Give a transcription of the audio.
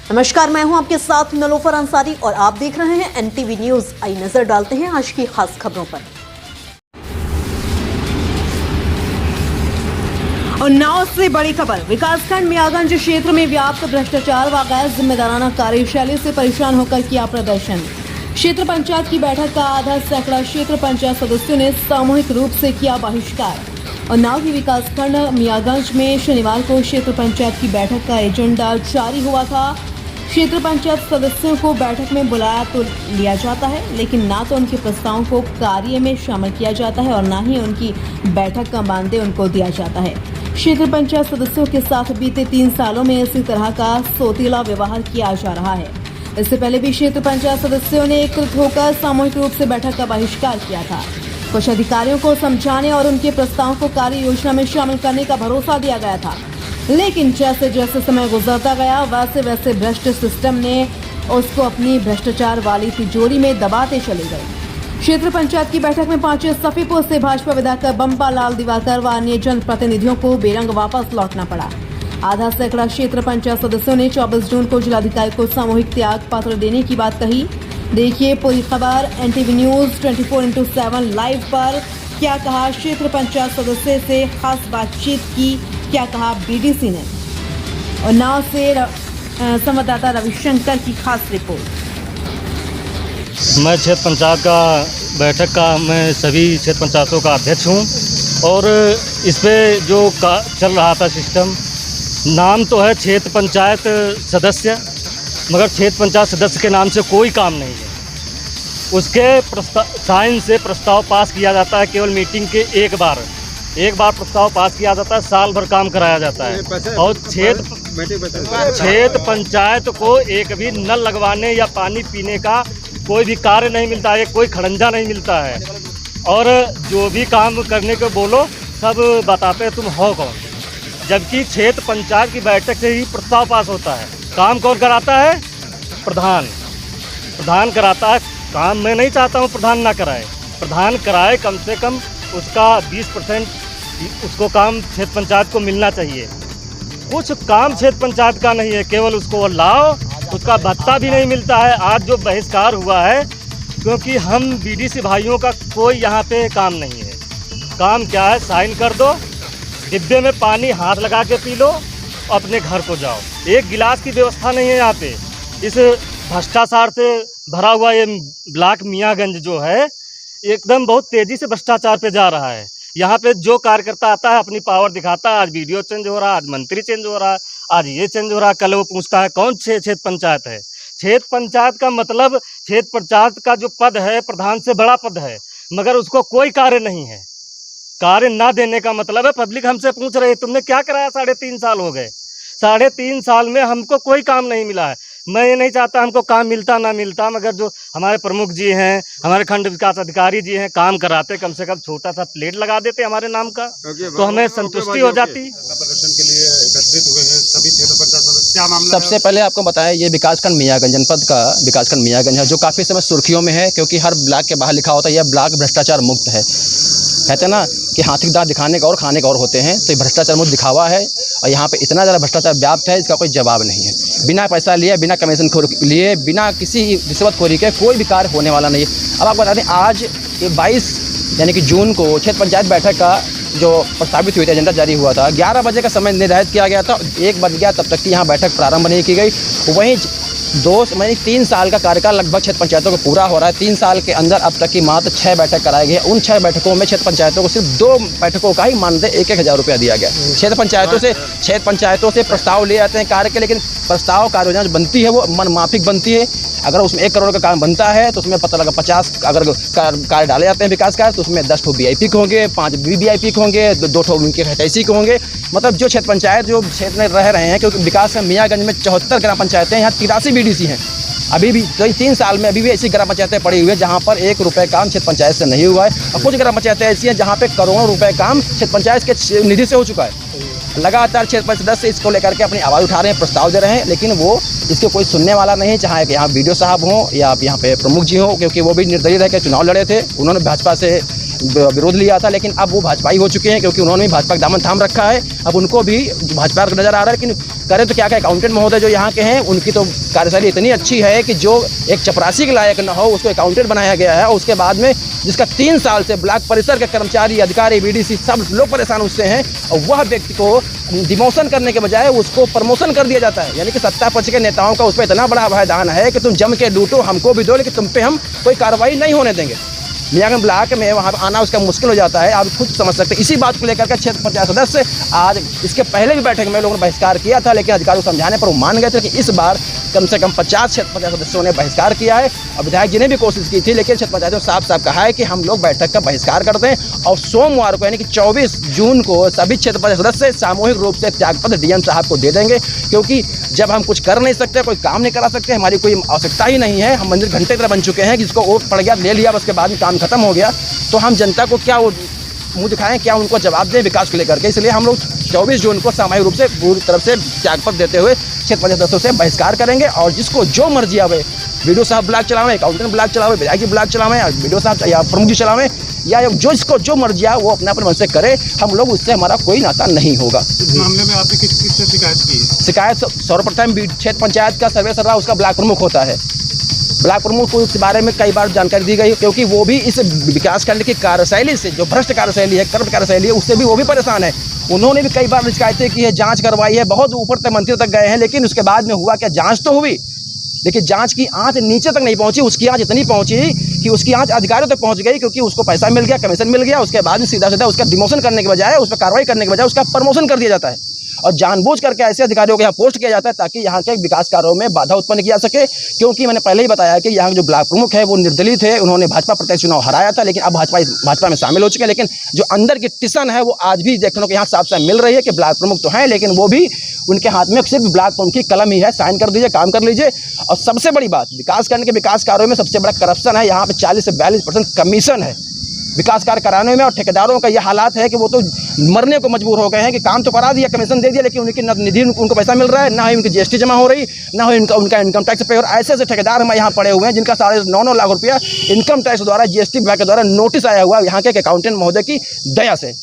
नमस्कार, मैं हूं आपके साथ नलोफर अंसारी और आप देख रहे हैं एनटीवी न्यूज। आई नजर डालते हैं आज की खास खबरों पर। और नाव से बड़ी खबर, विकासखंड मियागंज क्षेत्र में व्याप्त भ्रष्टाचार व गैर जिम्मेदाराना कार्यशैली से परेशान होकर किया प्रदर्शन। क्षेत्र पंचायत की बैठक का आधा सैकड़ा क्षेत्र पंचायत सदस्यों ने सामूहिक रूप से किया बहिष्कार। और नाव की विकासखंड मियागंज में शनिवार को क्षेत्र पंचायत की बैठक का एजेंडा जारी हुआ था। क्षेत्र पंचायत सदस्यों को बैठक में बुलाया तो लिया जाता है, लेकिन ना तो उनके प्रस्तावों को कार्य में शामिल किया जाता है और ना ही उनकी बैठक का मानदेय उनको दिया जाता है। क्षेत्र पंचायत सदस्यों के साथ बीते 3 सालों में इसी तरह का सोतीला व्यवहार किया जा रहा है। इससे पहले भी क्षेत्र पंचायत सदस्यों ने एकत्रित होकर सामूहिक रूप से बैठक का बहिष्कार किया था। कुछ अधिकारियों को समझाने और उनके प्रस्तावों को कार्य योजना में शामिल करने का भरोसा दिया गया था, लेकिन जैसे जैसे समय गुजरता गया वैसे वैसे भ्रष्ट सिस्टम ने उसको अपनी भ्रष्टाचार वाली तिजोरी में दबाते चले गए। क्षेत्र पंचायत की बैठक में 5 सफीपुर से भाजपा विधायक बंपा लाल दिवाकर व अन्य जनप्रतिनिधियों को बेरंग वापस लौटना पड़ा। आधा सैकड़ा क्षेत्र पंचायत सदस्यों ने 24 जून को जिलाधिकारी को सामूहिक त्याग पत्र देने की बात कही। देखिए पूरी खबर एनटीवी न्यूज 24/7 लाइव पर। क्या कहा क्षेत्र पंचायत सदस्य से खास बातचीत की, क्या कहा बीडीसी ने, और नाव से संवाददाता रविशंकर की खास रिपोर्ट। मैं क्षेत्र पंचायत का बैठक का मैं सभी क्षेत्र पंचायतों का अध्यक्ष हूं और इस पे जो चल रहा था सिस्टम, नाम तो है क्षेत्र पंचायत सदस्य, मगर क्षेत्र पंचायत सदस्य के नाम से कोई काम नहीं है। उसके साइन से प्रस्ताव पास किया जाता है, केवल मीटिंग के एक बार प्रस्ताव पास किया जाता है, साल भर काम कराया जाता है। और क्षेत्र पंचायत को एक भी नल लगवाने या पानी पीने का कोई भी कार्य नहीं मिलता है, कोई खड़ंजा नहीं मिलता है। और जो भी काम करने को बोलो सब बताते हैं तुम हो कौन, जबकि क्षेत्र पंचायत की बैठक से ही प्रस्ताव पास होता है। काम कौन कराता है? प्रधान कराता है काम। मैं नहीं चाहता हूँ प्रधान ना कराए, प्रधान कराए, कम से कम उसका 20% उसको काम क्षेत्र पंचायत को मिलना चाहिए। कुछ काम क्षेत्र पंचायत का नहीं है, केवल उसको लाओ, उसका भत्ता भी नहीं मिलता है। आज जो बहिष्कार हुआ है क्योंकि हम बीडीसी भाइयों का कोई यहाँ पे काम नहीं है। काम क्या है? साइन कर दो, डिब्बे में पानी हाथ लगा के पी लो, अपने घर को जाओ। एक गिलास की व्यवस्था नहीं है यहाँ पे। इस भ्रष्टाचार से भरा हुआ ये ब्लॉक मियागंज जो है एकदम बहुत तेज़ी से भ्रष्टाचार पे जा रहा है। यहाँ पे जो कार्यकर्ता आता है अपनी पावर दिखाता है। आज वीडियो चेंज हो रहा है, आज मंत्री चेंज हो रहा है, आज ये चेंज हो रहा है, कल वो पूछता है कौन क्षेत्र पंचायत है। क्षेत्र पंचायत का मतलब क्षेत्र पंचायत का जो पद है प्रधान से बड़ा पद है, मगर उसको कोई कार्य नहीं है। कार्य ना देने का मतलब है पब्लिक हमसे पूछ रही है तुमने क्या कराया? 3.5 साल हो गए, 3.5 साल में हमको कोई काम नहीं मिला है। मैं ये नहीं चाहता हमको काम मिलता ना मिलता, मगर जो हमारे प्रमुख जी हैं, हमारे खंड विकास अधिकारी जी हैं, काम कराते, कम से कम छोटा सा प्लेट लगा देते हमारे नाम का तो हमें संतुष्टि हो जाती। प्रदर्शन के लिए एकत्रित हुए हैं सभी क्षेत्र पंचायत सदस्य, क्या मामला? सबसे पहले आपको बताया ये विकासखंड मियागंज, जनपद का विकासखंड मियागंज है, जो काफ़ी समय सुर्खियों में है क्योंकि हर ब्लॉक के बाहर लिखा होता है यह ब्लॉक भ्रष्टाचार मुक्त है। कहते हैं ना कि हाथी दांत दिखाने का और खाने का और होते हैं, तो ये भ्रष्टाचार मुक्त दिखावा है। और यहाँ पे इतना ज़्यादा भ्रष्टाचार व्याप्त है, इसका कोई जवाब नहीं है। बिना पैसा लिए, बिना कमीशन लिए, बिना किसी रिश्वतखोरी के कोई भी कार्य होने वाला नहीं है। अब आपको बता दें आज 22 यानी कि जून को क्षेत्र पंचायत बैठक का जो प्रस्तावित हुई थी, एजेंडा जारी हुआ था, 11 बजे का समय निर्धारित किया गया था, 1 बज गया तब तक की यहाँ बैठक प्रारंभ नहीं की गई। वहीं 3 साल का कार्यकाल लगभग क्षेत्र पंचायतों को पूरा हो रहा है। 3 साल के अंदर अब तक की मात्र 6 बैठक कराई गई। उन 6 बैठकों में क्षेत्र पंचायतों को सिर्फ 2 बैठकों का ही मानदेय 1,000 रुपया दिया गया। क्षेत्र पंचायतों से प्रस्ताव ले जाते हैं कार्य के, लेकिन प्रस्ताव कार्य योजना बनती है वो मनमाफिक बनती है। अगर उसमें 1 करोड़ का काम बनता है तो उसमें पता लगा 50 अगर कार्य डाले जाते हैं विकास कार्य, तो उसमें 10 ठो VIP के होंगे, 5 VVIP के होंगे, 2 ठो उनके हटैसी के होंगे। मतलब जो क्षेत्र पंचायत जो क्षेत्र में रह रहे हैं, क्योंकि विकास में मियागंज में 74 ग्राम पंचायतें, यहाँ 83 BDC हैं। अभी भी 3 साल में अभी भी ऐसी ग्राम पंचायतें पड़ी हुई है जहाँ पर 1 रुपये काम क्षेत्र पंचायत से नहीं हुआ है, और कुछ ग्राम पंचायतें ऐसी हैं जहाँ पे करोड़ों रुपए काम क्षेत्र पंचायत के निधि से हो चुका है। लगातार क्षेत्र पंचायत सदस्य इसको लेकर के अपनी आवाज़ उठा रहे हैं, प्रस्ताव दे रहे हैं, लेकिन वो इसको कोई सुनने वाला नहीं है। चाहे यहाँ BDO साहब हों या आप यहाँ पे प्रमुख जी हों, क्योंकि वो भी निर्दलीय रह के चुनाव लड़े थे, उन्होंने भाजपा से विरोध लिया था, लेकिन अब वो भाजपाई हो चुके हैं क्योंकि उन्होंने भी भाजपा का दामन थाम रखा है। अब उनको भी भाजपा का नज़र आ रहा है, लेकिन करें तो क्या अकाउंटेंट महोदय जो यहाँ के हैं उनकी तो कार्यशैली इतनी अच्छी है कि जो एक चपरासी के लायक न हो उसको अकाउंटेंट बनाया गया है, और उसके बाद में जिसका 3 साल से ब्लॉक परिसर के कर्मचारी, अधिकारी, बीडीसी सब लोग परेशान उससे हैं, और वह व्यक्ति को डिमोशन करने के बजाय उसको प्रमोशन कर दिया जाता है। यानी कि सत्ता पक्ष के नेताओं का उस पर इतना बड़ा भयदान है कि तुम जम के लूटो, हमको भी दो, लेकिन तुम पे हम कोई कार्रवाई नहीं होने देंगे। मियागंज ब्लॉक में वहाँ पर आना उसका मुश्किल हो जाता है, आप खुद समझ सकते हैं। इसी बात को लेकर के क्षेत्र पंचायत सदस्य आज इसके पहले भी बैठक में लोगों ने बहिष्कार किया था, लेकिन अधिकारियों को समझाने पर वो मान गए थे कि इस बार कम से कम 50 क्षेत्र पंचायत सदस्यों ने बहिष्कार किया है। और विधायक जी ने भी कोशिश की थी, लेकिन क्षेत्र पंचायतों ने साफ साफ कहा है कि हम लोग बैठक का बहिष्कार करते हैं, और सोमवार को यानी कि 24 जून को सभी क्षेत्र पंचायत सदस्य सामूहिक रूप से त्यागपत्र डीएम साहब को दे देंगे। क्योंकि जब हम कुछ कर नहीं सकते, कोई काम नहीं करा सकते, हमारी कोई आवश्यकता ही नहीं है, हम मंदिर घंटे की तरह बन चुके हैं, जिसको वोट पड़ गया ले लिया, उसके बाद में काम खत्म हो गया, तो हम जनता को क्या वो मुँह दिखाएं, क्या उनको जवाब दें विकास को लेकर के। इसलिए हम लोग 24 जून को सामूहिक रूप से पूरी तरफ से त्यागपत्र देते हुए क्षेत्र पंचायत सदस्यों से बहिष्कार करेंगे, और जिसको जो मर्जी आवे, वीडियो साहब ब्लॉक चलावें, अकाउंटेंट ब्लॉक चलावें, विधायक जी ब्लॉक चलावें, वीडियो साहब या प्रमुख जी चलावें, या जो इसको जो मर्जी आए वो अपने मन से करे, हम लोग उससे हमारा कोई नाता नहीं होगा। इस मामले में आपने किससे शिकायत की है? शिकायत सर्वप्रथम क्षेत्र पंचायत का सर्वे सर्रा उसका ब्लॉक प्रमुख होता है। ब्लॉक प्रमुख को इस बारे में कई बार जानकारी दी गई, क्योंकि वो भी इस विकासखंड की कार्यशैली से, जो भ्रष्ट कार्यशैली है, करप्ट कार्यशैली है, उससे भी वो भी परेशान है। उन्होंने भी कई बार शिकायतें की है, जांच करवाई है, बहुत ऊपर तक मंत्री तक गए हैं, लेकिन उसके बाद में हुआ क्या, जांच तो हुई लेकिन जांच की आंच नीचे तक नहीं पहुंची। उसकी आंच इतनी पहुंची कि उसकी आंच अधिकारियों तक पहुंच गई, क्योंकि उसको पैसा मिल गया, कमीशन मिल गया, उसके बाद में सीधा सीधा उसका डिमोशन करने के बजाय, उस पर कार्रवाई करने के बजाय उसका प्रमोशन कर दिया जाता है, और जानबूझ करके ऐसे अधिकारियों को यहाँ पोस्ट किया जाता है ताकि यहाँ के विकास कार्यों में बाधा उत्पन्न किया सके। क्योंकि मैंने पहले ही बताया कि यहाँ जो ब्लॉक प्रमुख है वो निर्दलीय थे, उन्होंने भाजपा प्रत्यक्ष चुनाव हराया था, लेकिन अब भाजपा में शामिल हो चुके हैं। लेकिन जो अंदर की टिशन है वो आज भी देखने को यहाँ साफ साफ मिल रही है कि ब्लॉक प्रमुख तो हैं, लेकिन वो भी उनके हाथ में सिर्फ ब्लॉक प्रमुख की कलम ही है, साइन कर दीजिए, काम कर लीजिए। और सबसे बड़ी बात, विकासखंड के विकास कार्यों में सबसे बड़ा करप्शन है। यहाँ पे 40 से 42% कमीशन है विकास कार्य कराने में, और ठेकेदारों का यह हालात है कि वो तो मरने को मजबूर हो गए हैं कि काम तो करा दिया, कमीशन दे दिया, लेकिन उनकी न निधि उनको पैसा मिल रहा है, ना ही उनकी जीएसटी जमा हो रही, ना ही उनका इनकम टैक्स पे। और ऐसे ऐसे ठेकेदार हमारे यहाँ पड़े हुए हैं जिनका 9.5 लाख रुपया इनकम टैक्स द्वारा, जीएसटी विभाग के द्वारा नोटिस आया हुआ यहाँ के अकाउंटेंट महोदय की दया से।